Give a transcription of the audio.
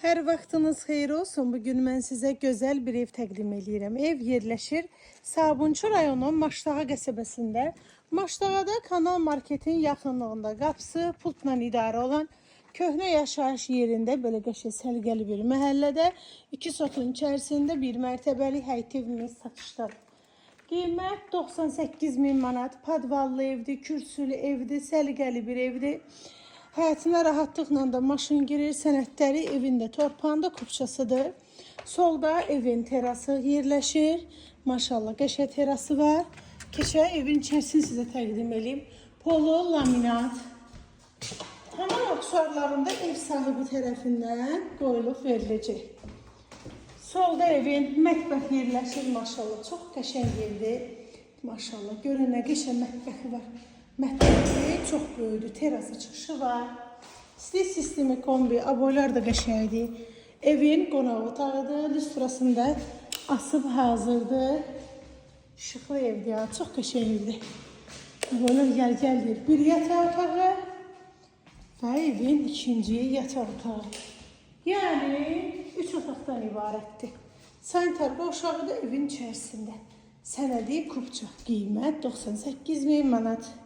Hər vaxtınız xeyir olsun. Bugün mən sizə gözəl bir ev təqdim edirəm. Ev yerləşir Sabunçu rayonu Maştağa qəsəbəsində. Maştağada Kanal Marketin yaxınlığında qapısı pultla idarə olan köhnə yaşayış yerində belə qəşəng səliqəli bir məhəllədə 2 sotun içərisində bir mərtəbəli həyət evimiz satışdadır. Qiymət 98 min manat, padvallı evdir, kürsülü evdir, səliqəli bir evdir. Həyətinə rahatlıqla da maşın girir, sənədləri evində torpağında kupçasıdır. Solda evin terası yerləşir. Maşallah qəşəng terası var. Keçə evin içərisini sizə təqdim edeyim. Polo, laminat. Tamam aksesuarlarında ev sahibi tərəfindən qoyulub veriləcək. Solda evin mətbəx yerləşir maşallah. Çox qəşəng evdir. Maşallah görün nə qəşəng mətbəxi var. Mətbəxi çox böyüdür, terası çıxışı var. İstilik sistemi kombi, aboylar da qəşəngdir. Evin qonaq otağıdır, lüstrasında asıb hazırdır. Işıqlı evdir, çox qəşəng evdir. Aboylar gəl-gəldir. Bir yataq otağı və evin ikinci yataq otağı. Yəni 3 otaqdan ibarətdir. Sanitar boşağı da evin içərisində. Sənədi kupça. Qiymət 98 min manat.